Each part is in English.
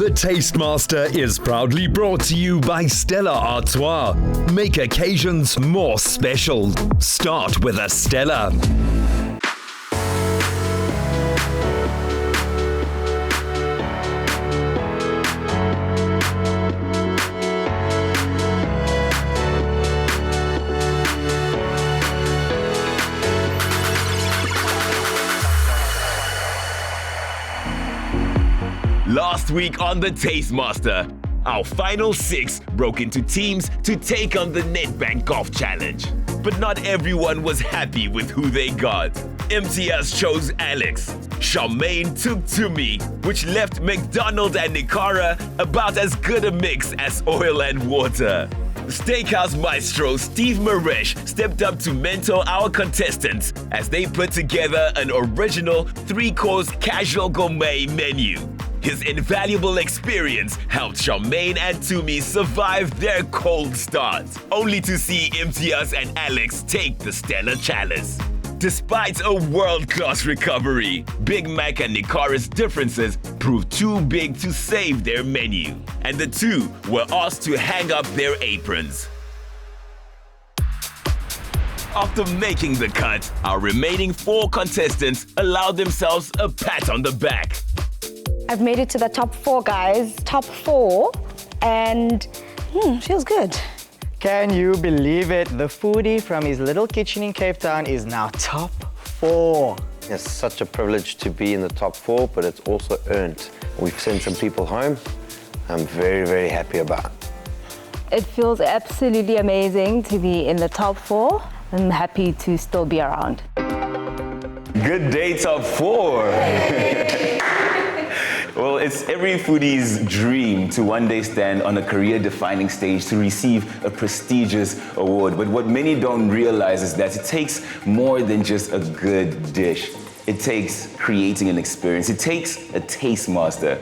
The Tastemaster is proudly brought to you by Stella Artois. Make occasions more special. Start with a Stella. Last week on The Tastemaster, our final 6 broke into teams to take on the Nedbank Golf Challenge. But not everyone was happy with who they got. MTS chose Alex. Charmaine took Tumi, which left McDonald and Nikara about as good a mix as oil and water. Steakhouse maestro Steve Maresh stepped up to mentor our contestants as they put together an original 3-course casual gourmet menu. His invaluable experience helped Charmaine and Tumi survive their cold start, only to see Imtiaz and Alex take the Stella Chalice. Despite a world-class recovery, Big Mac and Nikara's differences proved too big to save their menu, and the two were asked to hang up their aprons. After making the cut, our remaining 4 contestants allowed themselves a pat on the back. I've made it to the top 4, guys. Top 4, and feels good. Can you believe it? The foodie from his little kitchen in Cape Town is now top 4. It's such a privilege to be in the top 4, but it's also earned. We've sent some people home. I'm very, very happy about it. It feels absolutely amazing to be in the top 4. I'm happy to still be around. Good day, top 4. Well, it's every foodie's dream to one day stand on a career-defining stage to receive a prestigious award. But what many don't realize is that it takes more than just a good dish. It takes creating an experience. It takes a taste master.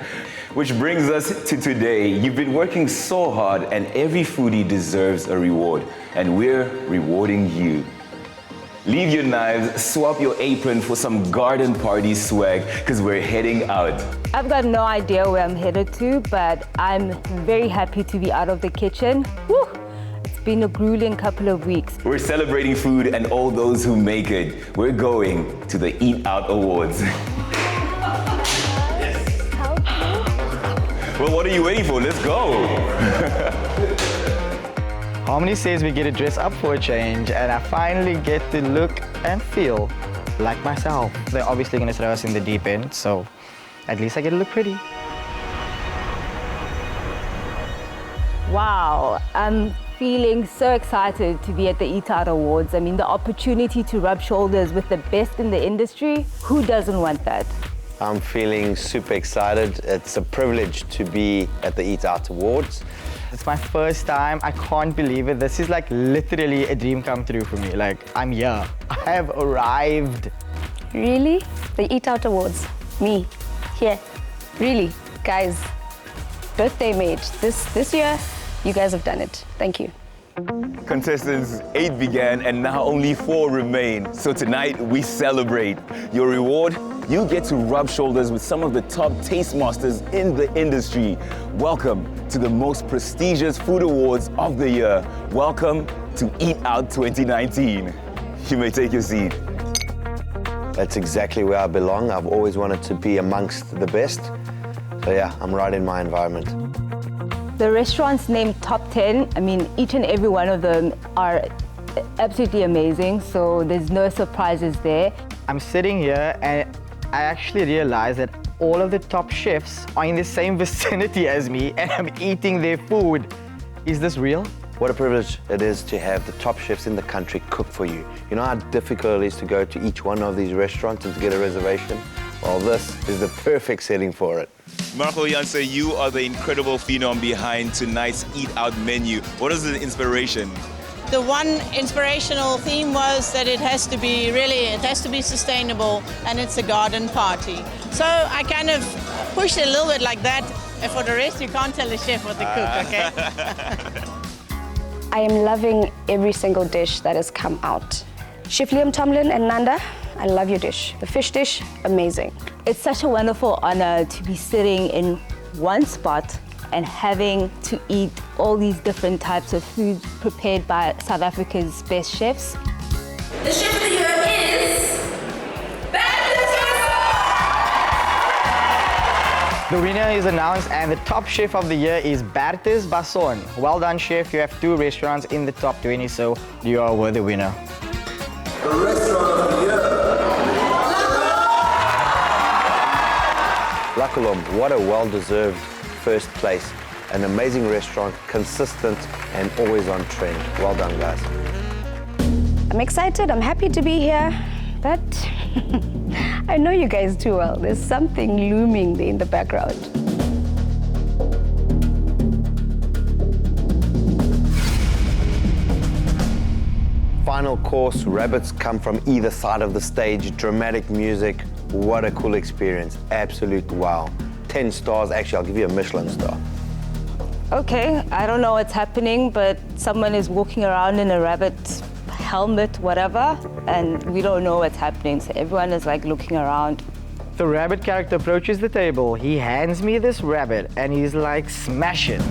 Which brings us to today. You've been working so hard, and every foodie deserves a reward. And we're rewarding you. Leave your knives, swap your apron for some garden party swag, because we're heading out. I've got no idea where I'm headed to, but I'm very happy to be out of the kitchen. Woo! It's been a grueling couple of weeks. We're celebrating food and all those who make it. We're going to the Eat Out Awards. Well, what are you waiting for? Let's go. Harmony says we get to dress up for a change, and I finally get to look and feel like myself. They're obviously going to throw us in the deep end, so at least I get to look pretty. Wow, I'm feeling so excited to be at the Eat Out Awards. I mean, the opportunity to rub shoulders with the best in the industry, who doesn't want that? I'm feeling super excited. It's a privilege to be at the Eat Out Awards. It's my first time. I can't believe it. This is like literally a dream come true for me. Like, I'm here. I have arrived. Really? The Eat Out Awards. Me. Here. Really? Guys, birthday mate. This year, you guys have done it. Thank you. Contestants, 8 began and now only 4 remain. So tonight we celebrate. Your reward? You get to rub shoulders with some of the top taste masters in the industry. Welcome to the most prestigious food awards of the year. Welcome to Eat Out 2019. You may take your seat. That's exactly where I belong. I've always wanted to be amongst the best. So yeah, I'm right in my environment. The restaurants named top 10, I mean, each and every one of them are absolutely amazing, so there's no surprises there. I'm sitting here and I actually realized that all of the top chefs are in the same vicinity as me and I'm eating their food. Is this real? What a privilege it is to have the top chefs in the country cook for you. You know how difficult it is to go to each one of these restaurants and to get a reservation? Well, this is the perfect setting for it. Margot Janse, you are the incredible phenom behind tonight's Eat Out menu. What is the inspiration? The one inspirational theme was that it has to be sustainable, and it's a garden party. So I kind of pushed it a little bit like that, and for the rest you can't tell the chef what to cook, okay? I am loving every single dish that has come out. Chef Liam Tomlin and Nanda, I love your dish. The fish dish, amazing. It's such a wonderful honor to be sitting in one spot and having to eat all these different types of food prepared by South Africa's best chefs. The chef of the year is... The winner is announced and the top chef of the year is Bertus Basson. Well done, chef. You have 2 restaurants in the top 20, so you are a worthy winner. The restaurant of the year. Lakulom, what a well-deserved first place. An amazing restaurant, consistent and always on trend. Well done, guys. I'm excited, I'm happy to be here, but I know you guys too well. There's something looming there in the background. Final course, rabbits come from either side of the stage, dramatic music. What a cool experience, absolute wow. 10 stars, actually I'll give you a Michelin star. Okay, I don't know what's happening, but someone is walking around in a rabbit helmet, whatever, and we don't know what's happening, so everyone is like looking around. The rabbit character approaches the table. He hands me this rabbit and he's like, smash it.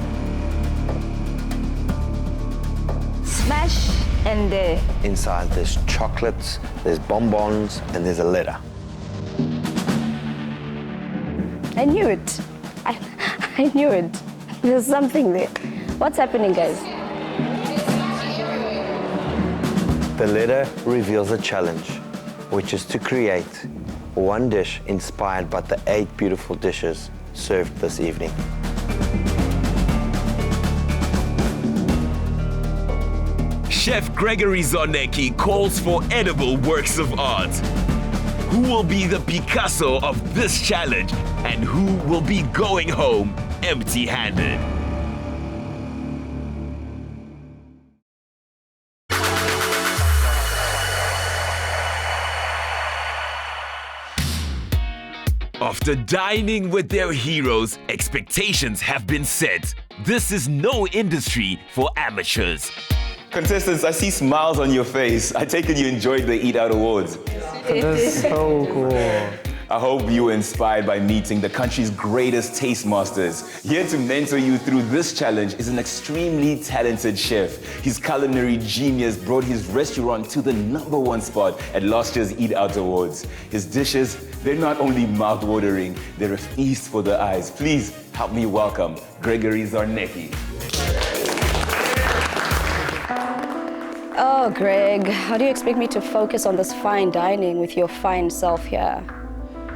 Smash, and there. Inside there's chocolates, there's bonbons, and there's a letter. I knew it. I knew it. There's something there. What's happening, guys? The letter reveals a challenge, which is to create one dish inspired by the 8 beautiful dishes served this evening. Chef Gregory Czarnecki calls for edible works of art. Who will be the Picasso of this challenge and who will be going home empty-handed? After dining with their heroes, expectations have been set. This is no industry for amateurs. Contestants, I see smiles on your face. I take it you enjoyed the Eat Out Awards. That's so cool. I hope you were inspired by meeting the country's greatest taste masters. Here to mentor you through this challenge is an extremely talented chef. His culinary genius brought his restaurant to the #1 spot at last year's Eat Out Awards. His dishes, they're not only mouth-watering, they're a feast for the eyes. Please help me welcome Gregory Czarnecki. Oh, Greg, how do you expect me to focus on this fine dining with your fine self here?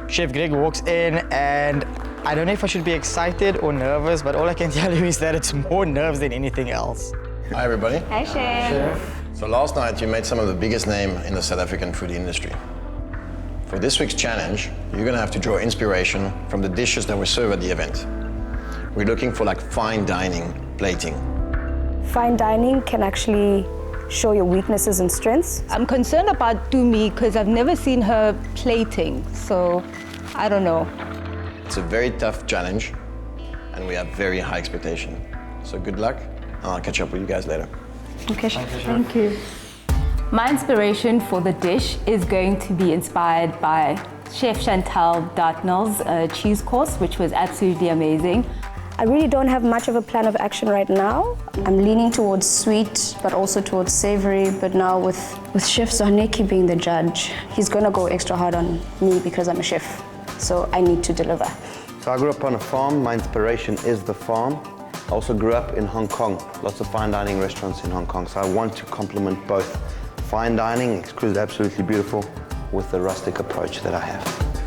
Chef Greg walks in and I don't know if I should be excited or nervous, but all I can tell you is that it's more nerves than anything else. Hi, everybody. Hi, Chef. So last night you made some of the biggest name in the South African food industry. For this week's challenge, you're gonna have to draw inspiration from the dishes that were served at the event. We're looking for like fine dining plating. Fine dining can actually show your weaknesses and strengths. I'm concerned about Tumi because I've never seen her plating, so I don't know. It's a very tough challenge and we have very high expectation. So good luck and I'll catch up with you guys later. Okay, thank you. My inspiration for the dish is going to be inspired by Chef Chantal Dartnell's cheese course, which was absolutely amazing. I really don't have much of a plan of action right now. I'm leaning towards sweet, but also towards savory. But now with Chef Czarnecki being the judge, he's gonna go extra hard on me because I'm a chef. So I need to deliver. So I grew up on a farm. My inspiration is the farm. I also grew up in Hong Kong. Lots of fine dining restaurants in Hong Kong. So I want to complement both fine dining, exquisite, absolutely beautiful, with the rustic approach that I have.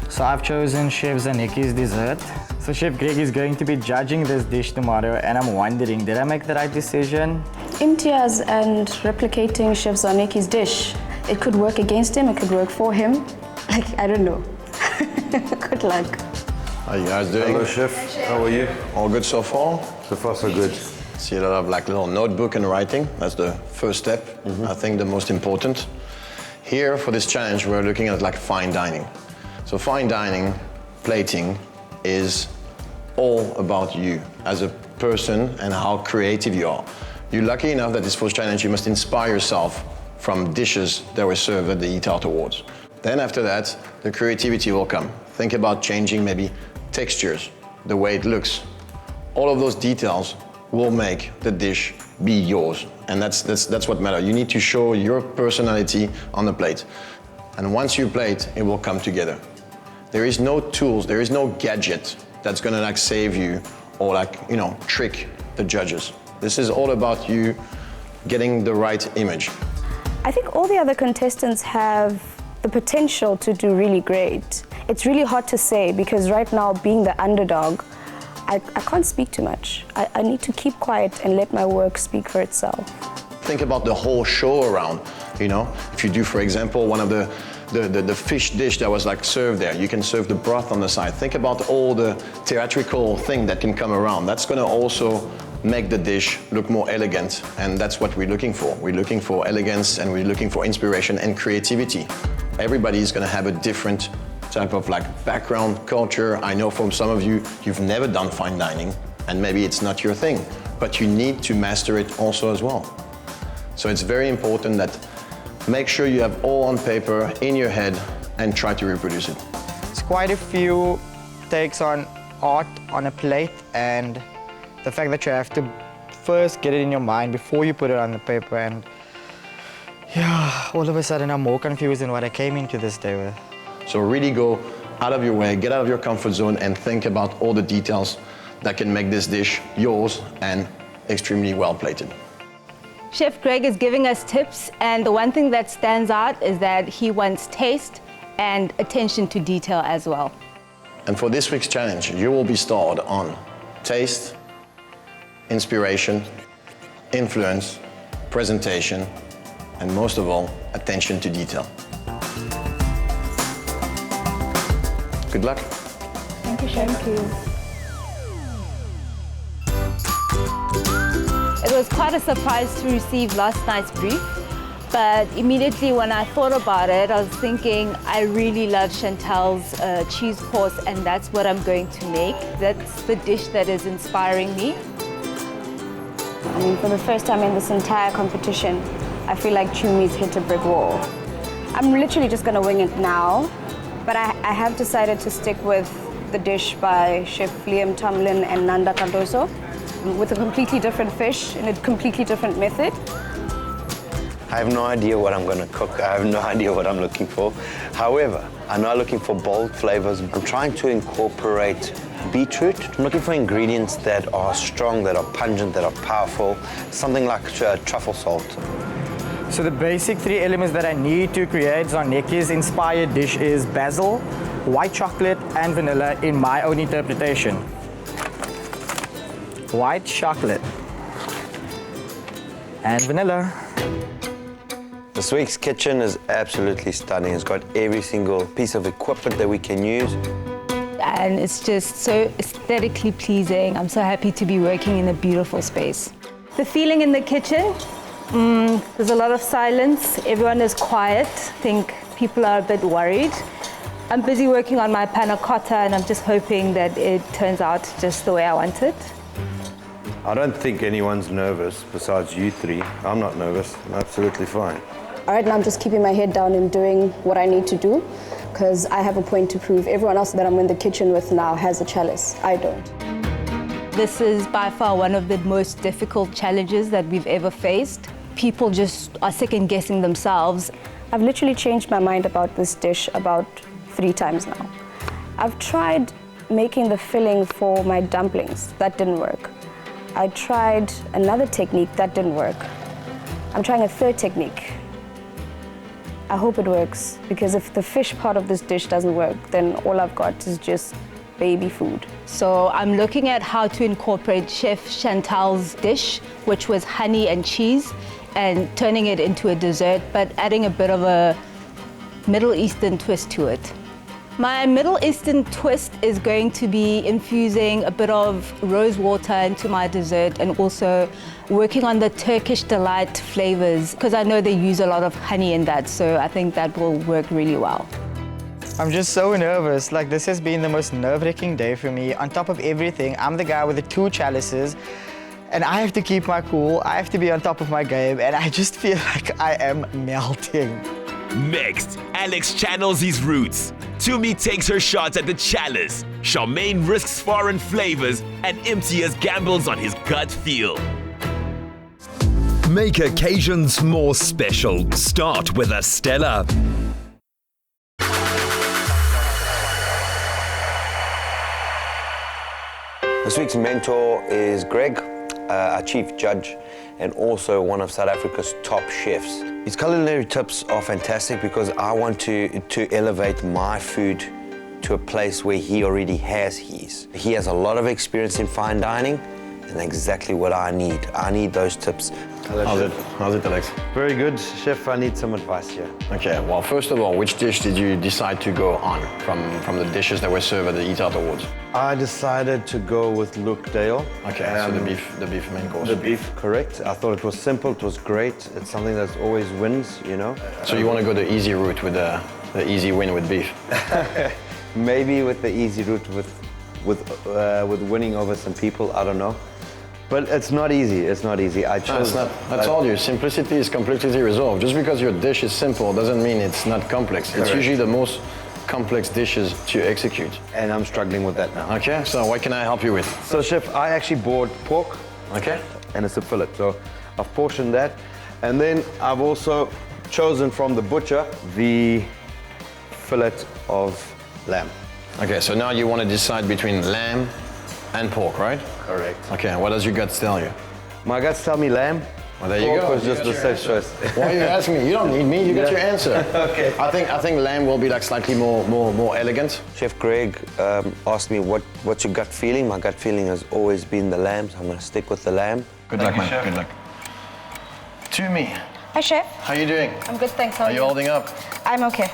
So I've chosen Chef Czarnecki's dessert. So Chef Greg is going to be judging this dish tomorrow, and I'm wondering, did I make the right decision? Imtiaz and replicating Chef Czarnecki's dish. It could work against him, it could work for him. Like, I don't know. Good luck. How you guys doing? Hello, Chef. How are you? All good so far? So far, so good. See a lot of like little notebook and writing. That's the first step. I think the most important. Here for this challenge, we're looking at like fine dining. So fine dining, plating, is all about you as a person and how creative you are. You're lucky enough that this first challenge, you must inspire yourself from dishes that were served at the Eat Out Awards. Then after that, the creativity will come. Think about changing maybe textures, the way it looks, all of those details will make the dish be yours. And that's what matters. You need to show your personality on the plate. And once you plate, it will come together. There is no tools, there is no gadget that's gonna like save you or like, you know, trick the judges. This is all about you getting the right image. I think all the other contestants have the potential to do really great. It's really hard to say because right now, being the underdog, I can't speak too much. I need to keep quiet and let my work speak for itself. Think about the whole show around, you know? If you do, for example, one of the fish dish that was like served there, you can serve the broth on the side. Think about all the theatrical thing that can come around. That's gonna also make the dish look more elegant, and that's what we're looking for. We're looking for elegance and we're looking for inspiration and creativity. Everybody is gonna have a different type of like background, culture. I know from some of you, you've never done fine dining and maybe it's not your thing, but you need to master it also as well. So it's very important that make sure you have all on paper, in your head, and try to reproduce it. It's quite a few takes on art on a plate, and the fact that you have to first get it in your mind before you put it on the paper, and yeah, all of a sudden I'm more confused than what I came into this day with. So really go out of your way, get out of your comfort zone, and think about all the details that can make this dish yours and extremely well plated. Chef Greg is giving us tips, and the one thing that stands out is that he wants taste and attention to detail as well. And for this week's challenge, you will be starred on taste, inspiration, influence, presentation, and most of all, attention to detail. Good luck. Thank you, Chef. Thank you. It was quite a surprise to receive last night's brief, but immediately when I thought about it, I was thinking I really love Chantal's cheese course, and that's what I'm going to make. That's the dish that is inspiring me. I mean, for the first time in this entire competition, I feel like Chumi's hit a brick wall. I'm literally just gonna wing it now, but I have decided to stick with the dish by Chef Liam Tomlin and Nanda Cardoso, with a completely different fish in a completely different method. I have no idea what I'm going to cook. I have no idea what I'm looking for. However, I'm not looking for bold flavors. I'm trying to incorporate beetroot. I'm looking for ingredients that are strong, that are pungent, that are powerful. Something like truffle salt. So the basic three elements that I need to create Czarnecki's inspired dish is basil, white chocolate, and vanilla in my own interpretation. White chocolate and vanilla. This week's kitchen is absolutely stunning. It's got every single piece of equipment that we can use. And it's just so aesthetically pleasing. I'm so happy to be working in a beautiful space. The feeling in the kitchen, there's a lot of silence. Everyone is quiet. I think people are a bit worried. I'm busy working on my panna cotta, and I'm just hoping that it turns out just the way I want it. I don't think anyone's nervous besides you three. I'm not nervous. I'm absolutely fine. All right, now I'm just keeping my head down and doing what I need to do, because I have a point to prove. Everyone else that I'm in the kitchen with now has a chalice. I don't. This is by far one of the most difficult challenges that we've ever faced. People just are second-guessing themselves. I've literally changed my mind about this dish about 3 times now. I've tried making the filling for my dumplings. That didn't work. I tried another technique, that didn't work. I'm trying a third technique. I hope it works, because if the fish part of this dish doesn't work, then all I've got is just baby food. So I'm looking at how to incorporate Chef Chantal's dish, which was honey and cheese, and turning it into a dessert, but adding a bit of a Middle Eastern twist to it. My Middle Eastern twist is going to be infusing a bit of rose water into my dessert, and also working on the Turkish delight flavors, because I know they use a lot of honey in that, so I think that will work really well. I'm just so nervous. Like, this has been the most nerve-wracking day for me. On top of everything, I'm the guy with the 2 chalices, and I have to keep my cool. I have to be on top of my game, and I just feel like I am melting. Next, Alex channels his roots. Tumi takes her shots at the chalice. Charmaine risks foreign flavors and Imtiaz gambles on his gut feel. Make occasions more special. Start with a Stella. This week's mentor is Greg, our chief judge and also one of South Africa's top chefs. His culinary tips are fantastic because I want to elevate my food to a place where he already has his. He has a lot of experience in fine dining and exactly what I need. I need those tips. How's it, Alex? Very good, Chef. I need some advice here. Okay, well, first of all, which dish did you decide to go on from the dishes that were served at the Eat Out Awards? I decided to go with Luke Dale. Okay, so the beef main course. The beef, correct. I thought it was simple, it was great. It's something that always wins, you know. So you want to go the easy route with the easy win with beef? Maybe with the easy route with winning over some people, I don't know. But it's not easy, it's not easy. I chose... No, it's not. I told you, simplicity is complexity resolved. Just because your dish is simple doesn't mean it's not complex. Correct. It's usually the most complex dishes to execute. And I'm struggling with that now. Okay, so what can I help you with? So Chef, I actually bought pork. Okay. And it's a fillet, so I've portioned that. And then I've also chosen from the butcher the fillet of lamb. Okay, so now you want to decide between lamb and pork, right? Correct. Okay, and what does your guts tell you? My guts tell me lamb. Well, there you pork go. was just the safe choice. Why are you asking me? You don't need me. You got your answer. Okay. I think lamb will be like slightly more elegant. Chef Greg asked me what's your gut feeling. My gut feeling has always been the lamb, so I'm going to stick with the lamb. Good luck, man. Good luck. To me. Hi, Chef. How you doing? I'm good, thanks. How are you holding up? I'm okay.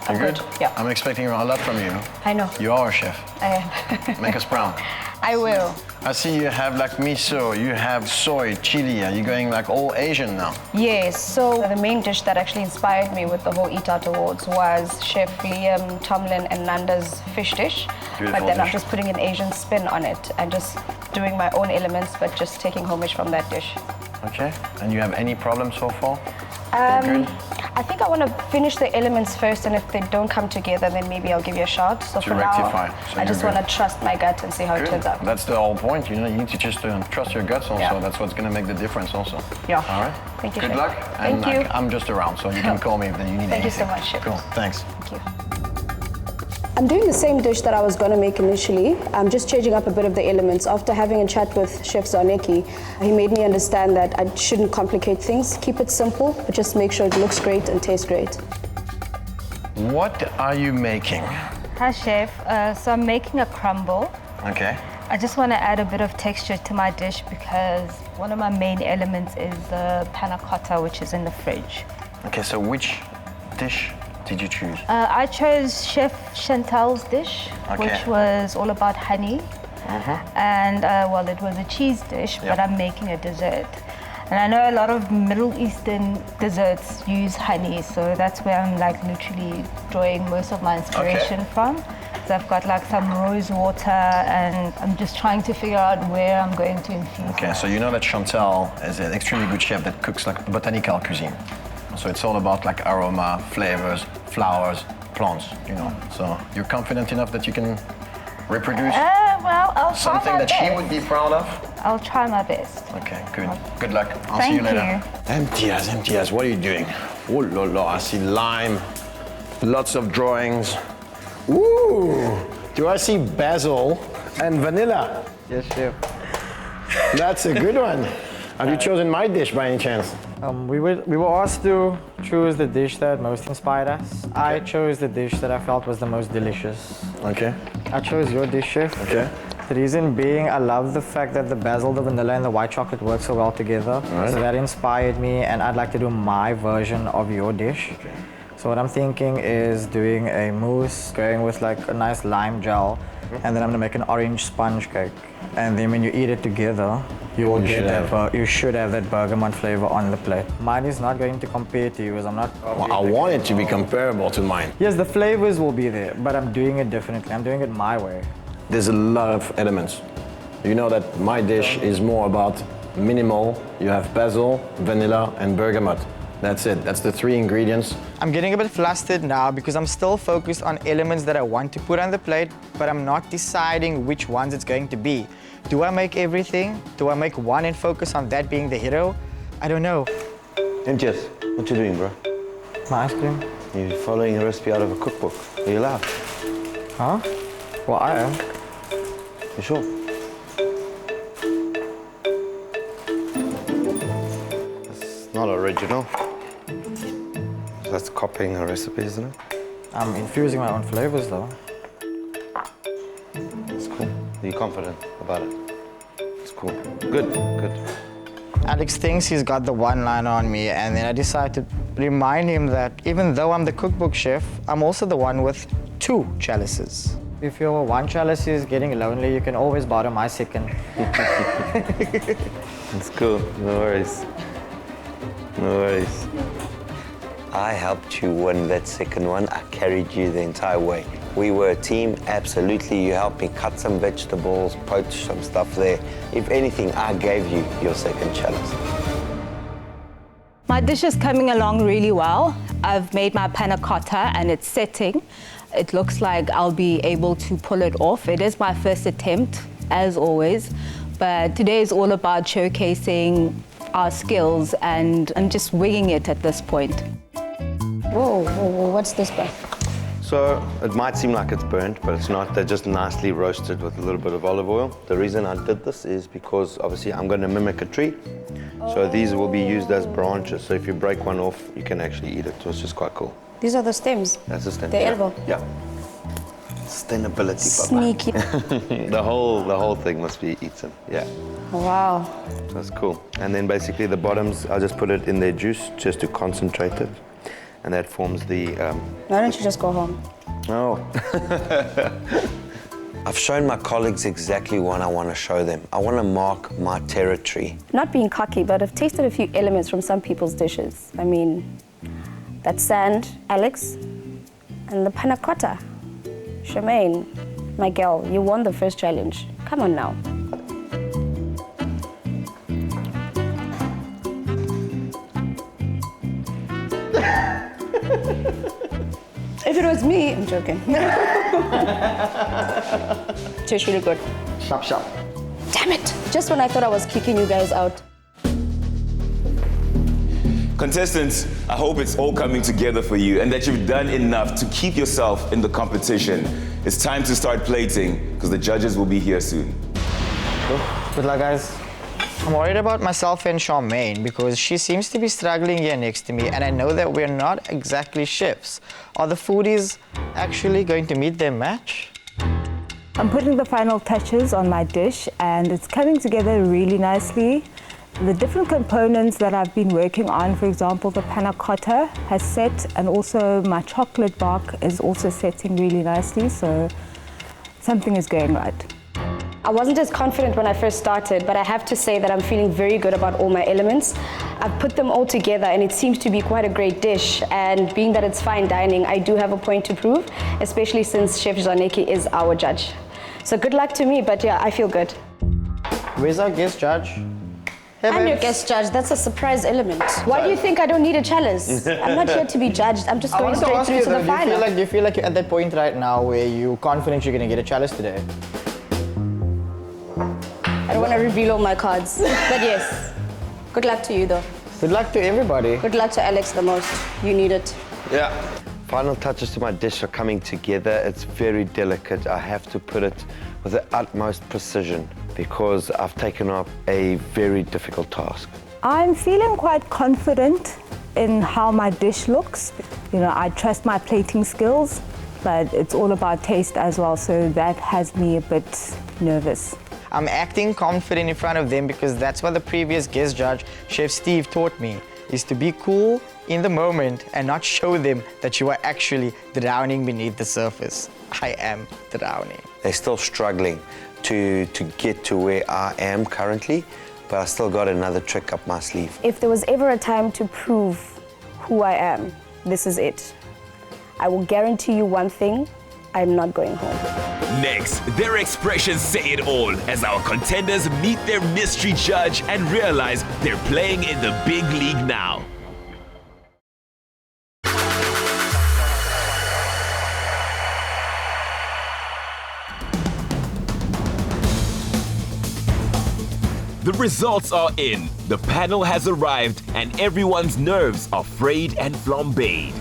You're good? Yeah. I'm expecting a lot from you. I know. You are a chef. I am. Make us proud. I will. I see you have like miso, you have soy, chili. Are you going like all Asian now? Yes. So the main dish that actually inspired me with the whole Eat Out Awards was Chef Liam Tomlin and Nanda's fish dish. Beautiful but then dish. I'm just putting an Asian spin on it and just doing my own elements, but just taking homage from that dish. Okay. And you have any problems so far? I think I want to finish the elements first, and if they don't come together, then maybe I'll give you a shot. So to for rectify. now, So I just want to trust my gut and see how it turns out. That's the whole point. You know, you need to just trust your guts also. Yeah. That's what's going to make the difference also. Yeah. All right. Thank you, Good Chef. luck. Thank And you. I'm just around, so you can call me if you need anything. Thank you so much, Chef. Cool. Thanks. Thank you. I'm doing the same dish that I was going to make initially. I'm just changing up a bit of the elements. After having a chat with Chef Czarnecki, he made me understand that I shouldn't complicate things. Keep it simple, but just make sure it looks great and tastes great. What are you making? Hi, Chef. So I'm making a crumble. Okay. I just want to add a bit of texture to my dish because one of my main elements is the panna cotta, which is in the fridge. Okay, so which dish did you choose? I chose Chef Chantal's dish, which was all about honey. And well, it was a cheese dish, but I'm making a dessert. And I know a lot of Middle Eastern desserts use honey, so that's where I'm like literally drawing most of my inspiration from. So I've got like some rose water, and I'm just trying to figure out where I'm going to infuse. Okay, so you know that Chantal is an extremely good chef that cooks like botanical cuisine. So it's all about like aroma, flavors, flowers, plants, you know. So you're confident enough that you can reproduce well, I'll try something my that best. she would be proud of? I'll try my best. Okay, good. Good luck. I'll Thank see you later. you. Empty as, what are you doing? Oh la la, I see lime, lots of drawings. Ooh, do I see basil and vanilla? Yes, Chef. That's a good one. Have you chosen my dish by any chance? We were asked to choose the dish that most inspired us. I chose the dish that I felt was the most delicious. Okay. I chose your dish, Chef. Okay. The reason being, I love the fact that the basil, the vanilla, and the white chocolate work so well together. Right. So that inspired me, and I'd like to do my version of your dish. Okay. So what I'm thinking is doing a mousse, going with like a nice lime gel, and then I'm gonna make an orange sponge cake. And then when you eat it together, you should have that bergamot flavor on the plate. Mine is not going to compare to you, as I'm not. Well, I want it to be comparable to mine. Yes, the flavors will be there, but I'm doing it differently. I'm doing it my way. There's a lot of elements. You know that my dish is more about minimal. You have basil, vanilla, and bergamot. That's it. That's the 3 ingredients. I'm getting a bit flustered now because I'm still focused on elements that I want to put on the plate, but I'm not deciding which ones it's going to be. Do I make everything? Do I make one and focus on that being the hero? I don't know. MTS, what you doing, bro? My ice cream. You're following a recipe out of a cookbook. Are you allowed? Huh? Well, I am. You sure? It's not original. That's copying a recipe, isn't it? I'm infusing my own flavors, though. It's cool. Are you confident about it? It's cool. Good, good. Alex thinks he's got the one line on me, and then I decide to remind him that even though I'm the cookbook chef, I'm also the one with 2 chalices. If your one chalice is getting lonely, you can always borrow my second. It's cool. No worries. No worries. I helped you win that second one. I carried you the entire way. We were a team, absolutely. You helped me cut some vegetables, poach some stuff there. If anything, I gave you your second chalice. My dish is coming along really well. I've made my panna cotta and it's setting. It looks like I'll be able to pull it off. It is my first attempt, as always. But today is all about showcasing our skills, and I'm just winging it at this point. Whoa, whoa, whoa, what's this, bro? So it might seem like it's burnt, but it's not. They're just nicely roasted with a little bit of olive oil. The reason I did this is because obviously I'm going to mimic a tree. So these will be used as branches. So if you break one off, you can actually eat it. So it's just quite cool. These are the stems. That's the stem. The elbow. Yeah. Sustainability, Papa. Sneaky. the whole thing must be eaten. Yeah. Wow. That's cool. And then basically the bottoms, I'll just put it in their juice just to concentrate it. And that forms the... Why don't you just go home? Oh. I've shown my colleagues exactly what I want to show them. I want to mark my territory. Not being cocky, but I've tasted a few elements from some people's dishes. I mean, that sand, Alex, and the panna cotta. Charmaine, my girl, you won the first challenge. Come on now. If it was me, I'm joking. Tastes really good. Sharp, sharp. Damn it! Just when I thought I was kicking you guys out. Contestants, I hope it's all coming together for you and that you've done enough to keep yourself in the competition. It's time to start plating because the judges will be here soon. Good luck, guys. I'm worried about myself and Charmaine because she seems to be struggling here next to me, and I know that we're not exactly chefs. Are the foodies actually going to meet their match? I'm putting the final touches on my dish and it's coming together really nicely. The different components that I've been working on, for example, the panna cotta has set, and also my chocolate bark is also setting really nicely, so something is going right. I wasn't as confident when I first started, but I have to say that I'm feeling very good about all my elements. I've put them all together and it seems to be quite a great dish, and being that it's fine dining, I do have a point to prove, especially since Chef Czarnecki is our judge. So good luck to me, but yeah, I feel good. Where's our guest judge? Hey, I'm your babes. guest judge. That's a surprise element. Why do you think I don't need a chalice? I'm not here to be judged. I'm just going straight through to the final. Do you feel like you're at that point right now where you're confident you're going to get a chalice today? I don't want to reveal all my cards. But yes, good luck to you though. Good luck to everybody. Good luck to Alex the most. You need it. Yeah. Final touches to my dish are coming together. It's very delicate. I have to put it with the utmost precision because I've taken up a very difficult task. I'm feeling quite confident in how my dish looks. You know, I trust my plating skills, but it's all about taste as well, so that has me a bit nervous. I'm acting confident in front of them because that's what the previous guest judge, Chef Steve, taught me, is to be cool in the moment and not show them that you are actually drowning beneath the surface. I am drowning. They're still struggling to get to where I am currently, but I still got another trick up my sleeve. If there was ever a time to prove who I am, this is it. I will guarantee you one thing, I'm not going home. Next, their expressions say it all as our contenders meet their mystery judge and realize they're playing in the big league now. The results are in. The panel has arrived and everyone's nerves are frayed and flambéed.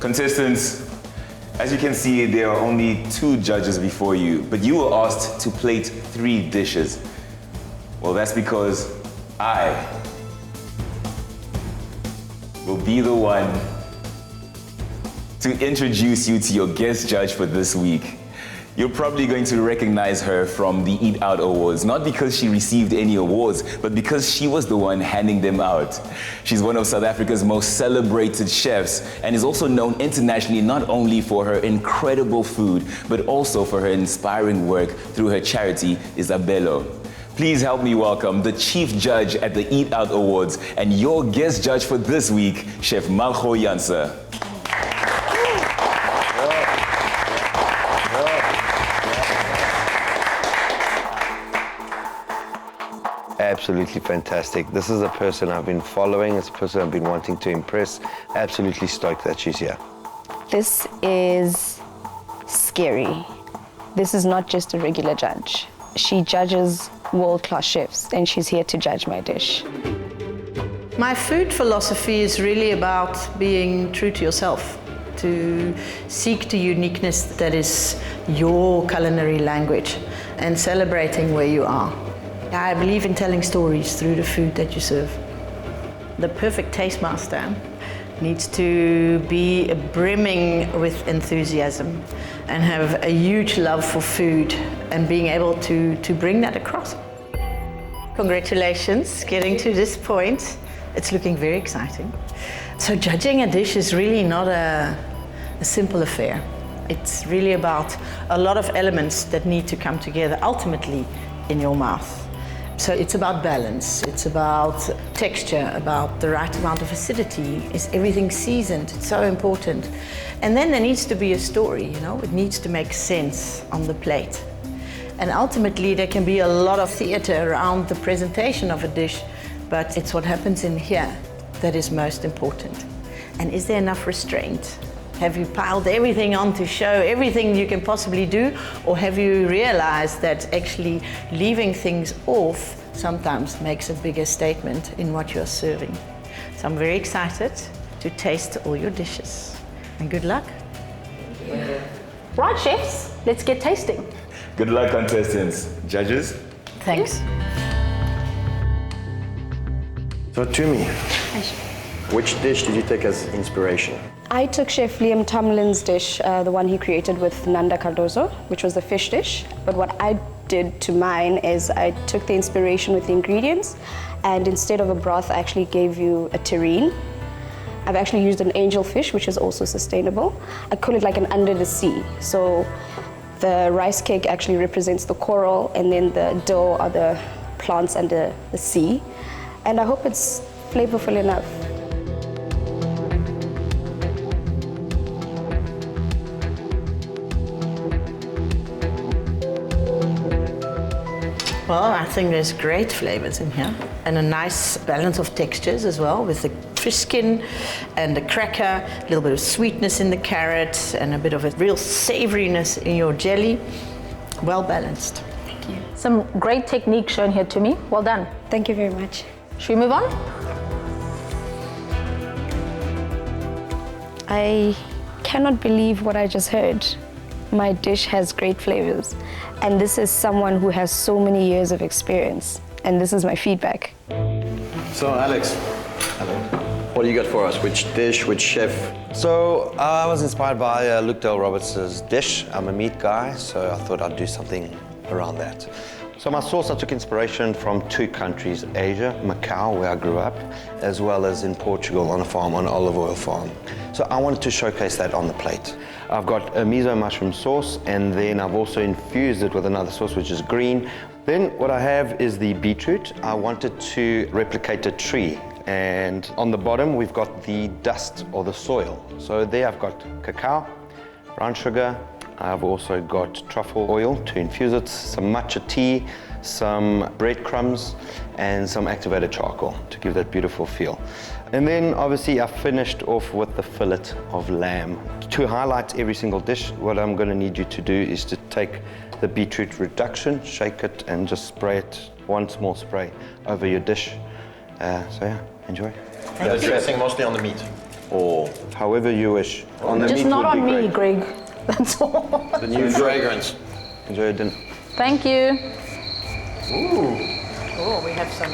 Contestants, as you can see, there are only 2 judges before you, but you were asked to plate 3 dishes. Well, that's because I will be the one to introduce you to your guest judge for this week. You're probably going to recognize her from the Eat Out Awards, not because she received any awards, but because she was the one handing them out. She's one of South Africa's most celebrated chefs and is also known internationally not only for her incredible food, but also for her inspiring work through her charity, Isabelo. Please help me welcome the chief judge at the Eat Out Awards and your guest judge for this week, Chef Margot Janse. Absolutely fantastic. This is a person I've been following. It's a person I've been wanting to impress. Absolutely stoked that she's here. This is scary. This is not just a regular judge. She judges world-class chefs, and she's here to judge my dish. My food philosophy is really about being true to yourself, to seek the uniqueness that is your culinary language and celebrating where you are. I believe in telling stories through the food that you serve. The perfect taste master needs to be brimming with enthusiasm and have a huge love for food and being able to bring that across. Congratulations, getting to this point. It's looking very exciting. So judging a dish is really not a simple affair. It's really about a lot of elements that need to come together ultimately in your mouth. So it's about balance, it's about texture, about the right amount of acidity. Is everything seasoned? It's so important. And then there needs to be a story, you know, it needs to make sense on the plate. And ultimately there can be a lot of theater around the presentation of a dish, but it's what happens in here that is most important. And is there enough restraint? Have you piled everything on to show everything you can possibly do? Or have you realized that actually leaving things off sometimes makes a bigger statement in what you're serving? So I'm very excited to taste all your dishes. And good luck. Right, chefs, let's get tasting. Good luck, contestants. Judges? Thanks. So to me, which dish did you take as inspiration? I took Chef Liam Tomlin's dish, the one he created with Nanda Cardozo, which was the fish dish. But what I did to mine is I took the inspiration with the ingredients, and instead of a broth, I actually gave you a terrine. I've actually used an angelfish, which is also sustainable. I call it like an under the sea. So the rice cake actually represents the coral, and then the dough are the plants under the sea. And I hope it's flavorful enough. Well, I think there's great flavors in here and a nice balance of textures as well with the fish skin and the cracker, a little bit of sweetness in the carrot and a bit of a real savoriness in your jelly. Well balanced. Thank you. Some great technique shown here to me. Well done. Thank you very much. Should we move on? I cannot believe what I just heard. My dish has great flavors, and this is someone who has so many years of experience, and this is my feedback. So Alex, what do you got for us? Which dish, which chef? So I was inspired by Luke Dale Roberts' dish. I'm a meat guy, so I thought I'd do something around that. So my sauce, I took inspiration from 2 countries, Asia, Macau, where I grew up, as well as in Portugal on a farm, on an olive oil farm. So I wanted to showcase that on the plate. I've got a miso mushroom sauce, and then I've also infused it with another sauce, which is green. Then what I have is the beetroot. I wanted to replicate a tree, and on the bottom we've got the dust or the soil. So there I've got cacao, brown sugar, I've also got truffle oil to infuse it, some matcha tea, some breadcrumbs, and some activated charcoal to give that beautiful feel. And then obviously I finished off with the fillet of lamb. To highlight every single dish, what I'm going to need you to do is to take the beetroot reduction, shake it, and just spray it, one small spray over your dish. So yeah, enjoy. The dressing mostly on the meat, or however you wish. On the Just meat not would on be me, great. Greg. That's all. the new fragrance. Enjoy your dinner. Thank you. Ooh. Oh, we have some.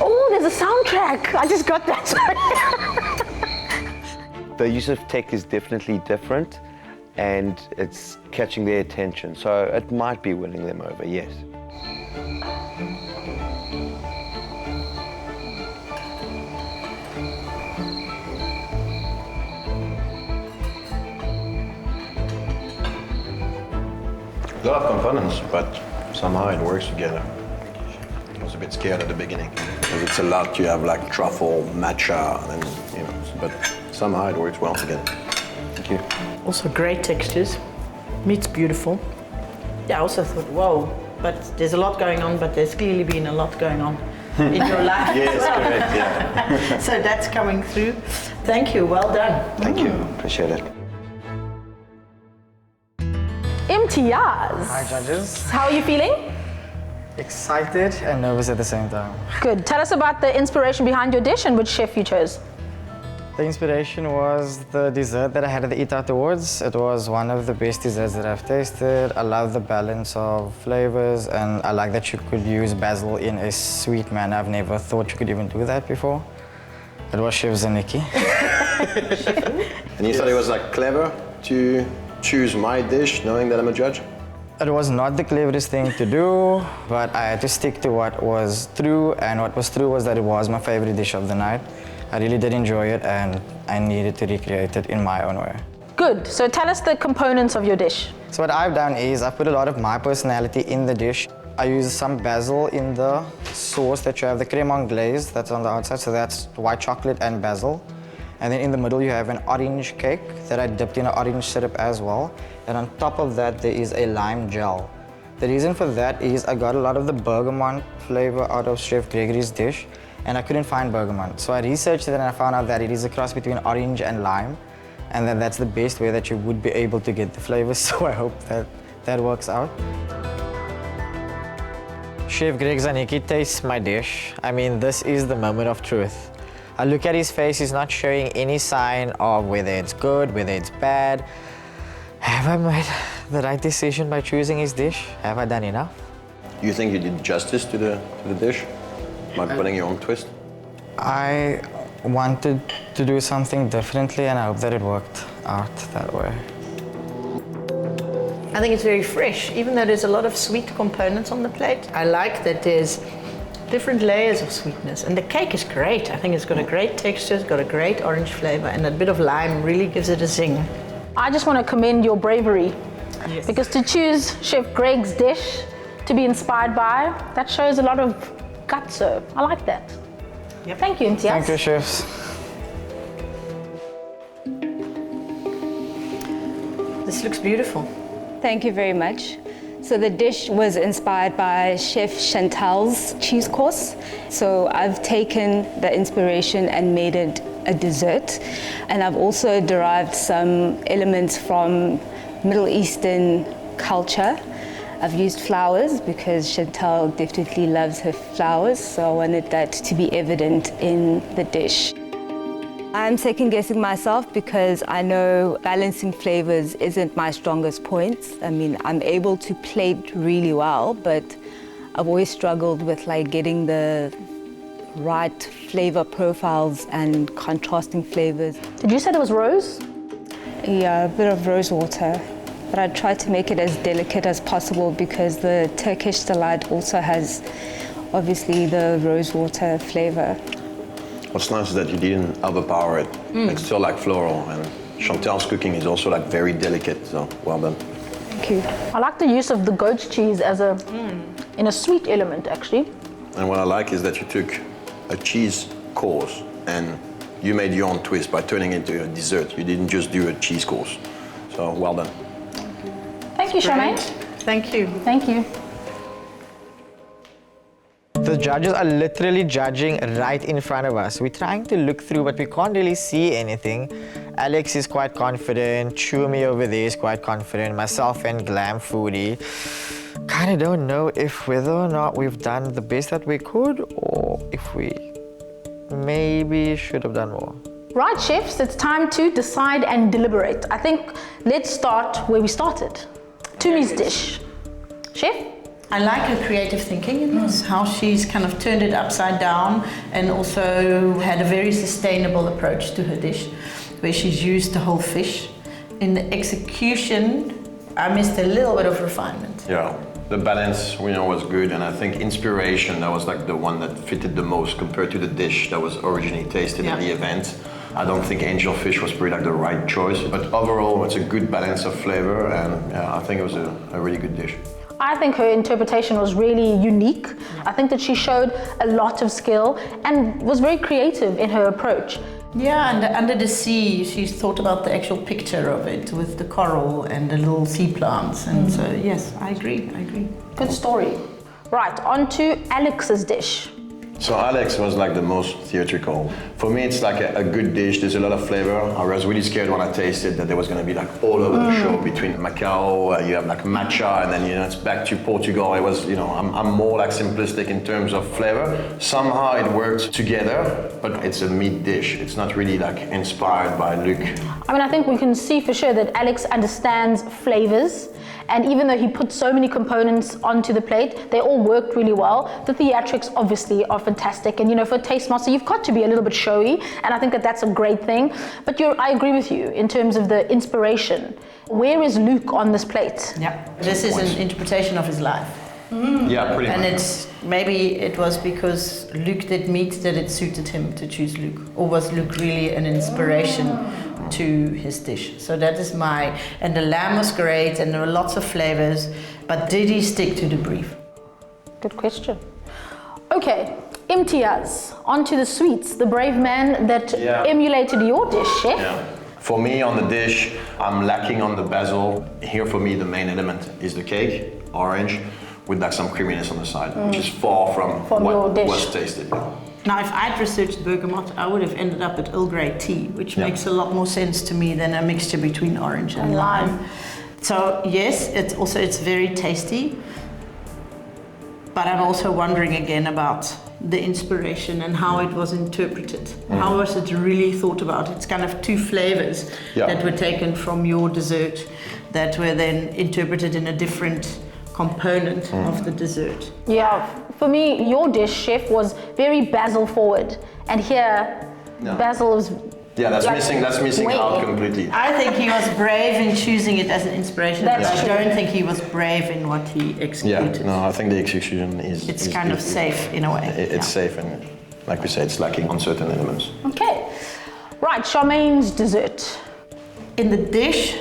Oh, there's a soundtrack. I just got that. The use of tech is definitely different, and it's catching their attention. So it might be winning them over, yes. A lot of components, but somehow it works together. I was a bit scared at the beginning because it's a lot. You have like truffle, matcha, and but somehow it works well together. Thank you. Also great textures. Meat's beautiful. Yeah, I also thought, whoa, but there's a lot going on, but there's clearly been a lot going on in your life. Yes, correct, yeah. So that's coming through. Thank you, well done. Thank you, appreciate it. Imtiaz. Hi, judges. How are you feeling? Excited and nervous at the same time. Good. Tell us about the inspiration behind your dish and which chef you chose. The inspiration was the dessert that I had at the Eat Out Awards. It was one of the best desserts that I've tasted. I love the balance of flavors, and I like that you could use basil in a sweet manner. I've never thought you could even do that before. It was Chef Czarnecki. And you thought it was like clever to choose my dish knowing that I'm a judge? It was not the cleverest thing to do, but I had to stick to what was true, and what was true was that it was my favorite dish of the night. I really did enjoy it, and I needed to recreate it in my own way. Good. So tell us the components of your dish. So what I've done is I've put a lot of my personality in the dish. I use some basil in the sauce that you have, the crème anglaise that's on the outside, so that's white chocolate and basil. And then in the middle you have an orange cake that I dipped in an orange syrup as well. And on top of that there is a lime gel. The reason for that is I got a lot of the bergamot flavor out of Chef Gregory's dish, and I couldn't find bergamot. So I researched it and I found out that it is a cross between orange and lime, and that's the best way that you would be able to get the flavors, so I hope that that works out. Chef Greg Czarnecki tastes my dish. I mean, this is the moment of truth. I look at his face, he's not showing any sign of whether it's good, whether it's bad. Have I made the right decision by choosing his dish? Have I done enough? You think you did justice to the dish by putting your own twist? I wanted to do something differently, and I hope that it worked out that way. I think it's very fresh, even though there's a lot of sweet components on the plate. I like that there's different layers of sweetness, and the cake is great. I think it's got a great texture, it's got a great orange flavor, and that bit of lime really gives it a zing. I just want to commend your bravery. Yes. Because to choose Chef Greg's dish to be inspired by, that shows a lot of guts. I like that. Yep. Thank you, Imtiaz. Thank you, chefs. This looks beautiful. Thank you very much. So the dish was inspired by Chef Chantal's cheese course. So I've taken the inspiration and made it a dessert. And I've also derived some elements from Middle Eastern culture. I've used flowers because Chantal definitely loves her flowers, so I wanted that to be evident in the dish. I'm second guessing myself because I know balancing flavors isn't my strongest point. I mean, I'm able to plate really well, but I've always struggled with getting the right flavor profiles and contrasting flavors. Did you say there was rose? Yeah, a bit of rose water. But I tried to make it as delicate as possible because the Turkish delight also has obviously the rose water flavor. What's nice is that you didn't overpower it. It's still floral, and Chantal's cooking is also very delicate, so well done. Thank you. I like the use of the goat's cheese as in a sweet element, actually. And what I like is that you took a cheese course and you made your own twist by turning it into a dessert. You didn't just do a cheese course. So well done. Thank you, Charmaine. Thank you. Thank you. The judges are literally judging right in front of us. We're trying to look through, but we can't really see anything. Alex is quite confident. Chumi over there is quite confident. Myself and Glam Foodie kind of don't know if whether or not we've done the best that we could, or if we maybe should have done more. Right, chefs, it's time to decide and deliberate. I think let's start where we started. Tumi's dish. Chef? I like her creative thinking in this, how she's kind of turned it upside down and also had a very sustainable approach to her dish, where she's used the whole fish. In the execution, I missed a little bit of refinement. Yeah, the balance, was good, and I think inspiration, that was like the one that fitted the most compared to the dish that was originally tasted at the event. I don't think angelfish was probably like the right choice, but overall it's a good balance of flavor, and I think it was a really good dish. I think her interpretation was really unique. I think that she showed a lot of skill and was very creative in her approach. Yeah, and under the sea, she's thought about the actual picture of it with the coral and the little sea plants. And so, yes, I agree. Good story. Right, on to Alex's dish. So Alex was like the most theatrical. For me, it's like a good dish. There's a lot of flavor. I was really scared when I tasted that there was going to be like all over the show between Macau, you have like matcha, and then it's back to Portugal. It was, I'm more like simplistic in terms of flavor. Somehow it worked together, but it's a meat dish. It's not really like inspired by Luc. I think we can see for sure that Alex understands flavors. And even though he put so many components onto the plate, they all worked really well. The theatrics obviously are fantastic. And for a taste master, you've got to be a little bit showy. And I think that that's a great thing. But I agree with you in terms of the inspiration. Where is Luc on this plate? Yeah, this is an interpretation of his life. Yeah, pretty much. And maybe it was because Luc did meat that it suited him to choose Luc. Or was Luc really an inspiration to his dish? So that is and the lamb was great and there were lots of flavors, but did he stick to the brief? Good question. Okay, Imtiaz, on to the sweets, the brave man that emulated your dish, chef. Yeah. For me, on the dish, I'm lacking on the basil. Here for me, the main element is the cake, orange, with like some creaminess on the side, which is far from what was tasted. Now, if I'd researched bergamot, I would have ended up at Earl Grey tea, which makes a lot more sense to me than a mixture between orange and lime. So yes, it's very tasty, but I'm also wondering again about the inspiration and how it was interpreted. How was it really thought about? It's kind of two flavors that were taken from your dessert that were then interpreted in a different component of the dessert. Yeah, for me, your dish, chef, was very basil forward, and here basil was. Yeah, that's missing out completely. I think he was brave in choosing it as an inspiration, but I don't think he was brave in what he executed. Yeah, no, I think the execution is. It's kind of safe in a way. It's safe, and like we said, it's lacking on certain elements. Okay, right, Charmaine's dessert. In the dish,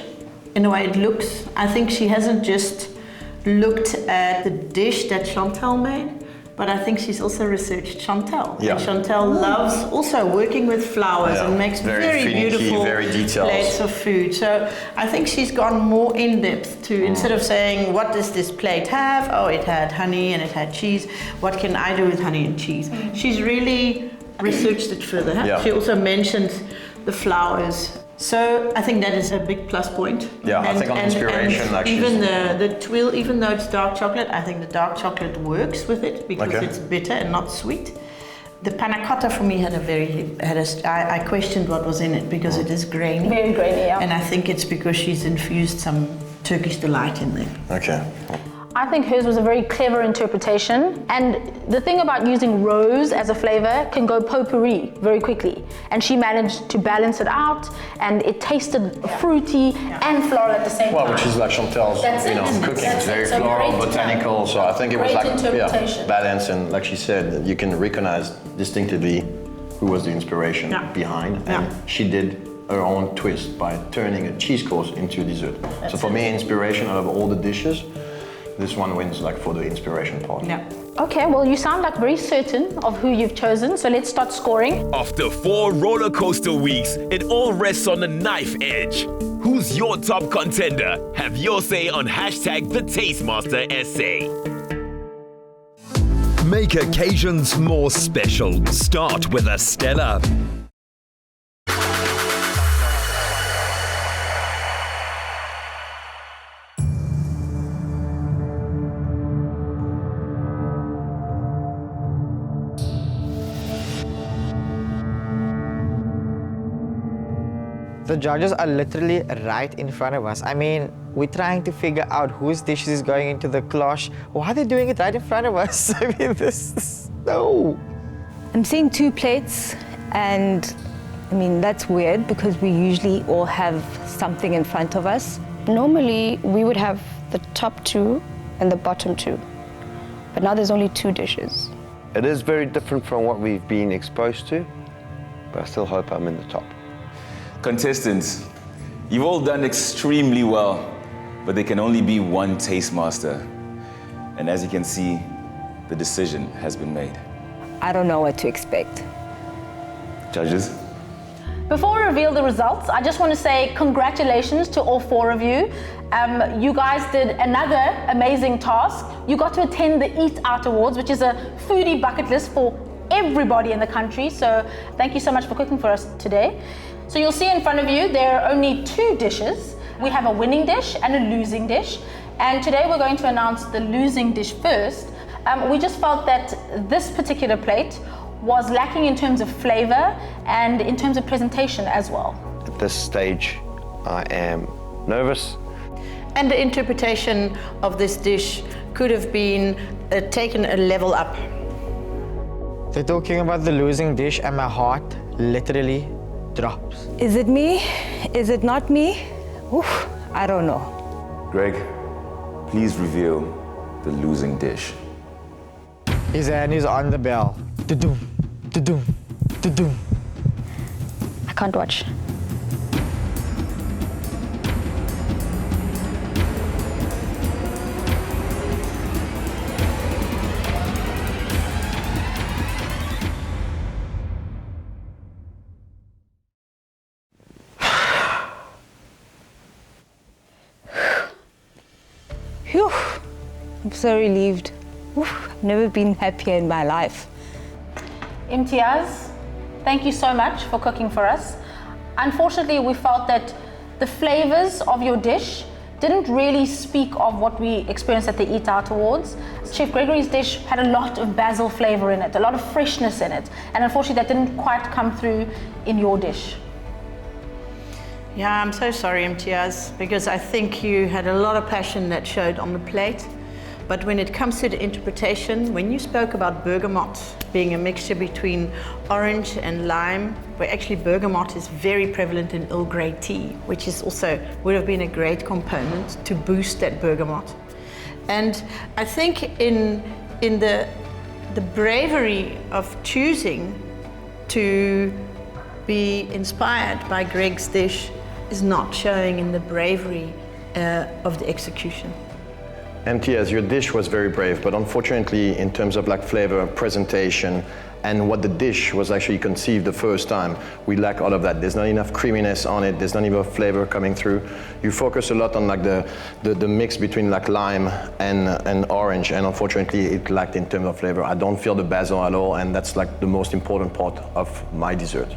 in the way it looks, I think she hasn't just looked at the dish that Chantal made, but I think she's also researched Chantal. Yeah. And Chantal loves also working with flowers and makes very beautiful plates of food. So I think she's gone more in depth to, instead of saying, what does this plate have? Oh, it had honey and it had cheese. What can I do with honey and cheese? She's really researched it further. Yeah. She also mentioned the flowers. So I think that is a big plus point. Yeah, I think on inspiration, like even the twill, even though it's dark chocolate, I think the dark chocolate works with it because it's bitter and not sweet. The panna cotta for me I questioned what was in it because it is grainy. Very grainy, yeah. And I think it's because she's infused some Turkish delight in there. Okay. I think hers was a very clever interpretation, and the thing about using rose as a flavor can go potpourri very quickly, and she managed to balance it out, and it tasted fruity and floral at the same time. Well, which is like Chantal's, cooking. It's very floral, botanical, so I think it was like balance, and like she said, you can recognize distinctively who was the inspiration behind, and she did her own twist by turning a cheese course into dessert. So for me, inspiration out of all the dishes, this one wins like for the inspiration part. Yeah. Okay, well, you sound like very certain of who you've chosen, so let's start scoring. After 4 roller coaster weeks, it all rests on a knife edge. Who's your top contender? Have your say on #TheTastemasterSA. Make occasions more special. Start with a Stella. The judges are literally right in front of us. I mean, we're trying to figure out whose dishes is going into the cloche. Why are they doing it right in front of us? I mean, no. I'm seeing 2 plates, and I mean, that's weird because we usually all have something in front of us. Normally, we would have the top 2 and the bottom 2. But now there's only 2 dishes. It is very different from what we've been exposed to, but I still hope I'm in the top. Contestants, you've all done extremely well, but there can only be one taste master. And as you can see, the decision has been made. I don't know what to expect. Judges? Before we reveal the results, I just want to say congratulations to all 4 of you. You guys did another amazing task. You got to attend the Eat Out Awards, which is a foodie bucket list for everybody in the country. So thank you so much for cooking for us today. So you'll see in front of you, there are only 2 dishes. We have a winning dish and a losing dish. And today we're going to announce the losing dish first. We just felt that this particular plate was lacking in terms of flavor and in terms of presentation as well. At this stage, I am nervous. And the interpretation of this dish could have been taken a level up. They're talking about the losing dish and my heart literally drops. Is it me? Is it not me? Oof, I don't know. Greg, please reveal the losing dish. His hand is on the bell. Da-doom, da-doom, da-doom. I can't watch. Phew, I'm so relieved. Oof, I've never been happier in my life. Imtiaz, thank you so much for cooking for us. Unfortunately, we felt that the flavors of your dish didn't really speak of what we experienced at the Eat Out Awards. Chef Gregory's dish had a lot of basil flavor in it, a lot of freshness in it, and unfortunately that didn't quite come through in your dish. Yeah, I'm so sorry, Imtiaz, because I think you had a lot of passion that showed on the plate. But when it comes to the interpretation, when you spoke about bergamot being a mixture between orange and lime, where actually bergamot is very prevalent in Earl Grey tea, which is also would have been a great component to boost that bergamot. And I think in the bravery of choosing to be inspired by Greg's dish is not showing in the bravery of the execution. MTS, your dish was very brave, but unfortunately in terms of like flavor, presentation, and what the dish was actually conceived the first time, we lack all of that. There's not enough creaminess on it, there's not enough flavor coming through. You focus a lot on like the mix between like lime and orange, and unfortunately it lacked in terms of flavor. I don't feel the basil at all, and that's like the most important part of my dessert.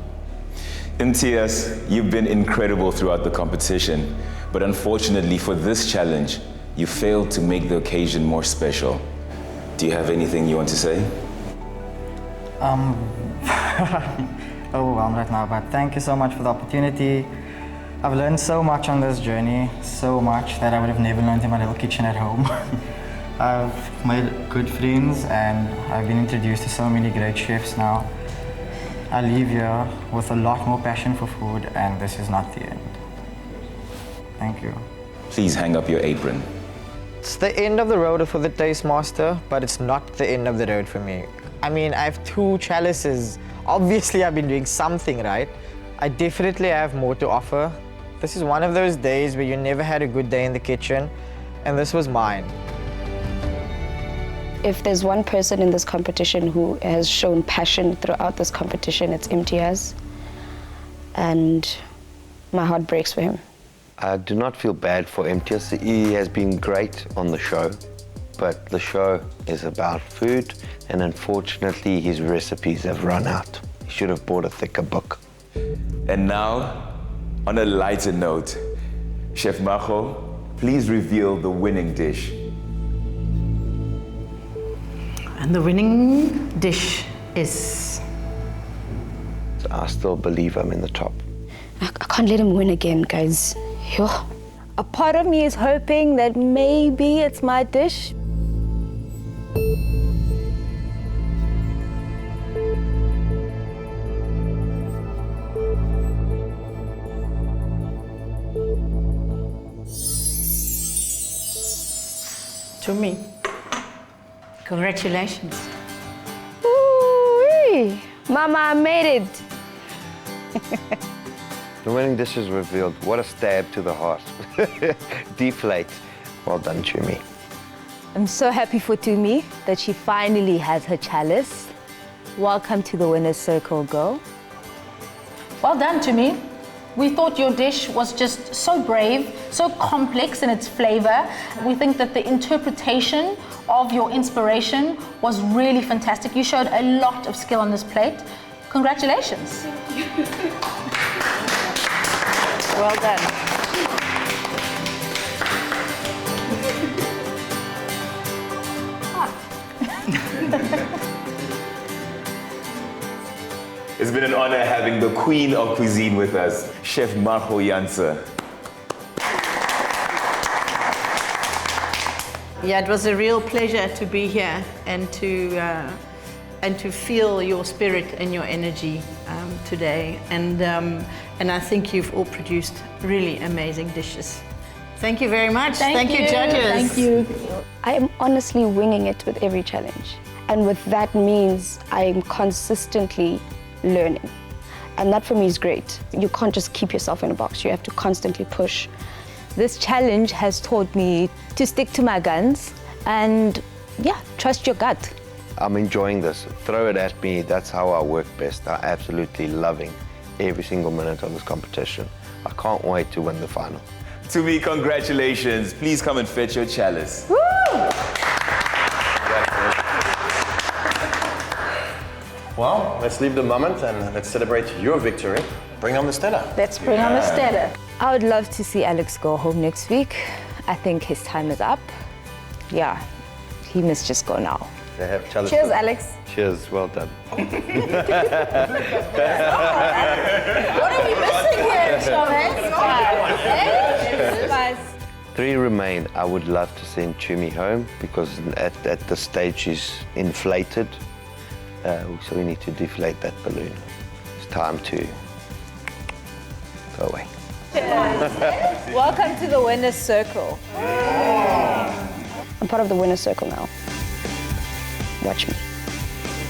MTS, you've been incredible throughout the competition, but unfortunately for this challenge, you failed to make the occasion more special. Do you have anything you want to say? Overwhelmed right now, but thank you so much for the opportunity. I've learned so much on this journey, so much that I would have never learned in my little kitchen at home. I've made good friends and I've been introduced to so many great chefs now. I leave here with a lot more passion for food, and this is not the end. Thank you. Please hang up your apron. It's the end of the road for the Taste Master, but it's not the end of the road for me. I mean, I have 2 chalices. Obviously, I've been doing something right. I definitely have more to offer. This is one of those days where you never had a good day in the kitchen, and this was mine. If there's one person in this competition who has shown passion throughout this competition, it's Imtiaz. And my heart breaks for him. I do not feel bad for Imtiaz. He has been great on the show, but the show is about food, and unfortunately his recipes have run out. He should have bought a thicker book. And now, on a lighter note, Chef Margot, please reveal the winning dish. And the winning dish is... I still believe I'm in the top. I can't let him win again, guys. Yo. A part of me is hoping that maybe it's my dish. To me. Congratulations. Ooh-wee. Mama, I made it. The winning dish is revealed. What a stab to the heart. Deflate. Well done, Chumi. I'm so happy for Tumi that she finally has her chalice. Welcome to the winner's circle, girl. Well done, Tumi. We thought your dish was just so brave, so complex in its flavor. We think that the interpretation of your inspiration was really fantastic. You showed a lot of skill on this plate. Congratulations. Well done. It's been an honor having the queen of cuisine with us, Chef Margot Janse. Yeah, it was a real pleasure to be here and to feel your spirit and your energy today. And I think you've all produced really amazing dishes. Thank you very much. Thank you, judges. Thank you. I am honestly winging it with every challenge. And with that means I am consistently learning. And that for me is great. You can't just keep yourself in a box. You have to constantly push. This challenge has taught me to stick to my guns and, yeah, trust your gut. I'm enjoying this. Throw it at me. That's how I work best. I'm absolutely loving every single minute of this competition. I can't wait to win the final. Tumi, congratulations. Please come and fetch your chalice. Woo! Well, let's leave the moment and let's celebrate your victory. Bring on the Stella. Let's bring on the Stella. I would love to see Alex go home next week. I think his time is up. Yeah, he must just go now. They have chalices. Cheers, Alex. Cheers, well done. What are we missing here, Thomas? 3 remain. I would love to send Chumi home because at this stage she's inflated. So we need to deflate that balloon. It's time to go away. Welcome to the winner's circle. I'm part of the winner's circle now. Watch me.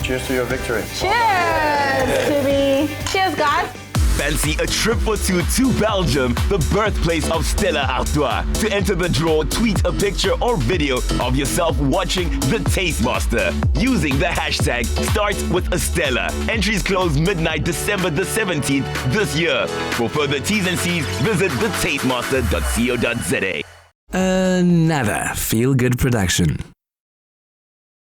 Cheers to your victory. Cheers, Tumi. Cheers, guys. Fancy a trip for two to Belgium, the birthplace of Stella Artois. To enter the draw, tweet a picture or video of yourself watching The Tastemaster using the hashtag #StartWithAStella. Entries close midnight December the 17th this year. For further T's and C's, visit thetastemaster.co.za. Another feel-good production.